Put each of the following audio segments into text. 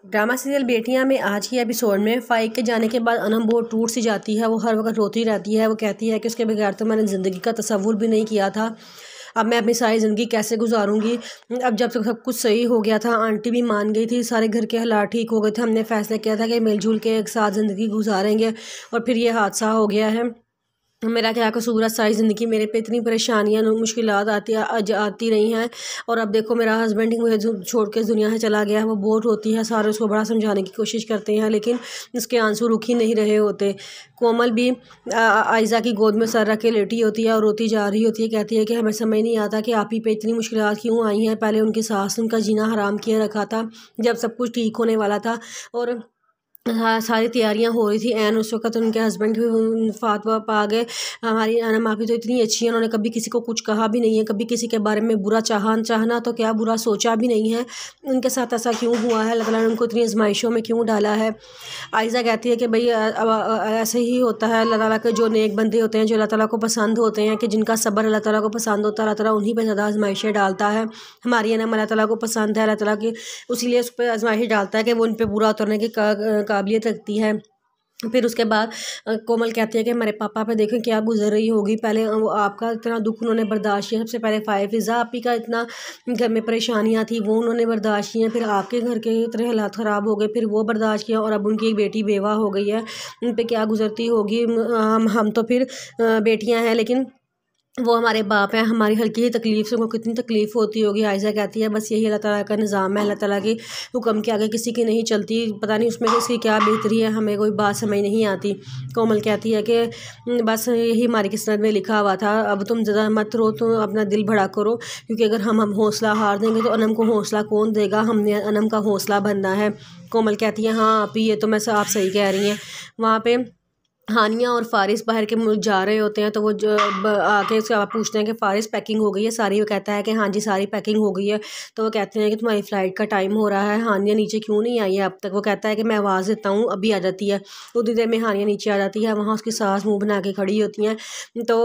Drama serial बेटियां में आज की एपिसोड में फ़ाइक के जाने के बाद अनम बहुत टूट सी जाती है। वो हर वक्त रोती रहती है। वो कहती है कि उसके बगैर तो मैंने ज़िंदगी का तसव्वुर भी नहीं किया था। अब मैं अपनी सारी ज़िंदगी कैसे गुजारूंगी। अब जब तक सब कुछ सही हो गया था, आंटी भी मान गई थी, सारे घर के हालात ठीक हो गए थे, हमने फैसला किया था कि मिलजुल के एक साथ ज़िंदगी गुजारेंगे, और फिर ये हादसा हो गया है। मेरा क्या कसूर है, सारी ज़िंदगी मेरे पे इतनी परेशानियाँ मुश्किलात आती रही हैं, और अब देखो मेरा हस्बैंड ही मुझे छोड़ के दुनिया से चला गया है। वो बहुत रोती है, सारे उसको बड़ा समझाने की कोशिश करते हैं, लेकिन उसके आंसू रुक ही नहीं रहे होते। कोमल भी आयज़ा की गोद में सर रख के लेटी होती है और रोती जा रही होती है। कहती है कि हमें समझ नहीं आता कि आप ही पे इतनी मुश्किलात क्यों आई हैं। पहले उनकी सास ने उनका जीना हराम किए रखा था, जब सब कुछ ठीक होने वाला था, और हाँ, सारी तैयारियां हो रही थी। एन उस वक़्त उनके हस्बैंड भी वफ़ात पा गए। हमारी अनम आपी तो इतनी अच्छी है, उन्होंने कभी किसी को कुछ कहा भी नहीं है, कभी किसी के बारे में बुरा चाहना तो क्या, बुरा सोचा भी नहीं है। उनके साथ ऐसा क्यों हुआ है? अल्लाह ताला ने उनको इतनी आज़माइशों में क्यों डाला है? आयज़ा कहती है कि भई अब ऐसे ही होता है। अल्लाह ताला के जो नेक बंदे होते हैं, जो अल्लाह ताला को पसंद होते हैं, कि जिनका सब्र अल्लाह ताला को पसंद होता है, अल्लाह ताला उन्हीं पे ज़्यादा आज़माइशें डालता है। हमारी अनम अल्लाह ताला को पसंद है, अल्लाह ताला की इसीलिए उस पे आज़माइश डालता है कि वो उन पे पूरा उतरने की काबिलियत रखती है। फिर उसके बाद कोमल कहती है कि हमारे पापा पे देखें क्या गुजर रही होगी। पहले वो आपका इतना दुख उन्होंने बर्दाश्त किया, सबसे पहले फ़िज़ा आपी का इतना घर में परेशानियां थी, वो उन्होंने बर्दाश्त किया। फिर आपके घर के इतने हालात ख़राब हो गए, फिर वो बर्दाश्त किया, और अब उनकी एक बेटी बेवा हो गई है, उन पे क्या गुजरती होगी। हम तो फिर बेटियां हैं, लेकिन वो हमारे बाप हैं, हमारी हल्की ही तकलीफ़ से उनको कितनी तकलीफ़ होती होगी। आयज़ा कहती है बस यही अल्लाह ताला का निज़ाम है, अल्लाह ताला के हुक्म के आगे किसी की नहीं चलती। पता नहीं उसमें किसकी क्या बेहतरी है, हमें कोई बात समझ नहीं आती। कोमल कहती है कि बस यही हमारी किस्मत में लिखा हुआ था, अब तुम ज़्यादा मत रो, तुम अपना दिल भड़ा करो, क्योंकि अगर हम हौसला हार देंगे तो अनम को हौसला कौन देगा? हमने अनम का हौसला बनना है। कोमल कहती है हाँ आप ही, ये तो मैं आप सही कह रही हैं। वहाँ पे हानिया और फ़ारिस बाहर के मुल्क जा रहे होते हैं, तो वो आके उससे आप पूछते हैं कि फ़ारिस पैकिंग हो गई है सारी? वो कहता है कि हाँ जी सारी पैकिंग हो गई है। तो वो कहते हैं कि तुम्हारी फ़्लाइट का टाइम हो रहा है, हानिया नीचे क्यों नहीं आई है अब तक? वो कहता है कि मैं आवाज़ देता हूँ अभी आ जाती है। उतनी देर में हानिया नीचे आ जाती है, वहाँ उसकी सास मुँह बना के खड़ी होती हैं। तो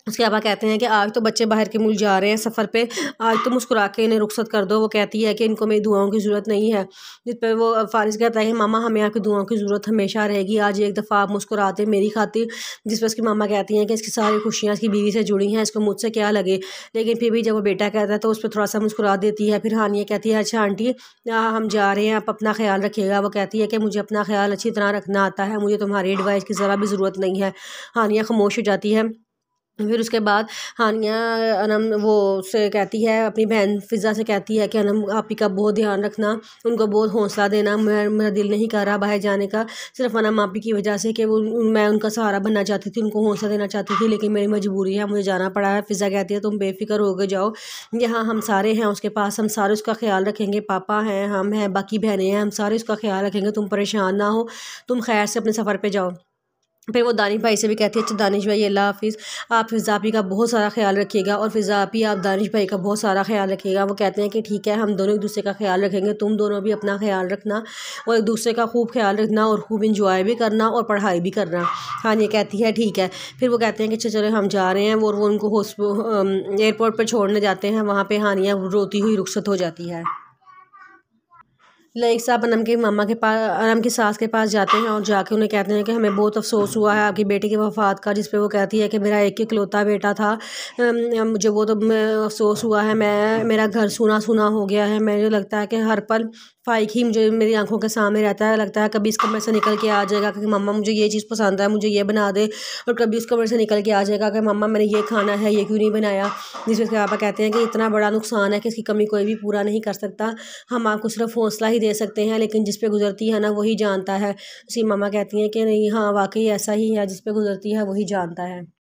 उसके पापा कहते हैं कि आज तो बच्चे बाहर के मुल्क जा रहे हैं सफ़र पे, आज तो मुस्कुरा के इन्हें रुखसत कर दो। वो कहती है कि इनको मेरी दुआओं की ज़रूरत नहीं है। जिस पे वो फ़ारिस कहता है कि मामा हमें आपकी दुआओं की ज़रूरत हमेशा रहेगी, आज एक दफ़ा आप मुस्कुराते मेरी खातिर। जिस पर उसकी मामा कहती हैं कि इसकी सारी खुशियाँ इसकी बीवी से जुड़ी हैं, इसको मुझसे क्या लगे। लेकिन फिर भी जब वो बेटा कहता है तो उस पर थोड़ा सा मुस्कुरा देती है। फिर हानिया कहती है अच्छा आंटी हम जा रहे हैं, आप अपना ख्याल रखिएगा। वो कहती है कि मुझे अपना ख्याल अच्छी तरह रखना आता है, मुझे तुम्हारी एडवाइस की ज़रा भी ज़रूरत नहीं है। हानिया खामोश हो जाती है। फिर उसके बाद हानिया अनम वो उससे कहती है, अपनी बहन फ़िज़ा से कहती है कि अनम आप ही का बहुत ध्यान रखना, उनको बहुत हौसला देना। मेरा दिल नहीं कर रहा बाहर जाने का, सिर्फ अनम आप ही की वजह से, कि वो मैं उनका सहारा बनना चाहती थी, उनको हौसला देना चाहती थी, लेकिन मेरी मजबूरी है, मुझे जाना पड़ा है। फ़िज़ा कहती है तुम बेफ़िक्र हो के जाओ, यहाँ हम सारे हैं उसके पास, हम सारे उसका ख्याल रखेंगे, पापा हैं, हम हैं, बाकी बहनें हैं, हम सारे उसका ख्याल रखेंगे, तुम परेशान ना हो, तुम खैर से अपने सफ़र पर जाओ। फिर वो दानिश भाई से भी कहती है अच्छा दानिश भाई अल्लाह हाफ़िज़, आप फ़िज़ा आपी का बहुत सारा ख्याल रखिएगा, और फ़िज़ा आपी आप दानिश भाई का बहुत सारा ख्याल रखिएगा। वो कहते हैं कि ठीक है, हम दोनों एक दूसरे का ख्याल रखेंगे, तुम दोनों भी अपना ख्याल रखना, और एक दूसरे का खूब ख्याल रखना, और खूब इंजॉय भी करना, और पढ़ाई भी करना। हाँ ये कहती है ठीक है। फिर वो कहते हैं कि अच्छा चलो हम जा रहे हैं, वो उनको एयरपोर्ट पर छोड़ने जाते हैं। वहाँ पर हानिया रोती हुई रुखसत हो जाती है। लाइक साहब अनम के मामा के पास, अनम की सास के पास जाते हैं, और जाके उन्हें कहते हैं कि हमें बहुत अफसोस हुआ है आपकी बेटे की वफ़ात का। जिस पे वो कहती है कि मेरा एक इकलौता बेटा था, मुझे बहुत अफसोस हुआ है, मैं मेरा घर सूना सूना हो गया है। मुझे लगता है कि हर पल फ़ाइक ही मुझे मेरी आंखों के सामने रहता है। लगता है कभी इस कमरे से निकल के आ जाएगा कि मम्मा मुझे ये चीज़ पसंद है, मुझे ये बना दे, और कभी इस कमरे से निकल के आ जाएगा कि मम्मा मैंने ये खाना है, ये क्यों नहीं बनाया। जिस पे पापा कहते हैं कि इतना बड़ा नुकसान है कि इसकी कमी कोई भी पूरा नहीं कर सकता, हम आपको सिर्फ हौसला ही दे सकते हैं, लेकिन जिस पे गुजरती है ना वही जानता है। उसकी मम्मा कहती हैं कि नहीं हाँ वाकई ऐसा ही है, जिस पे गुजरती है वही जानता है।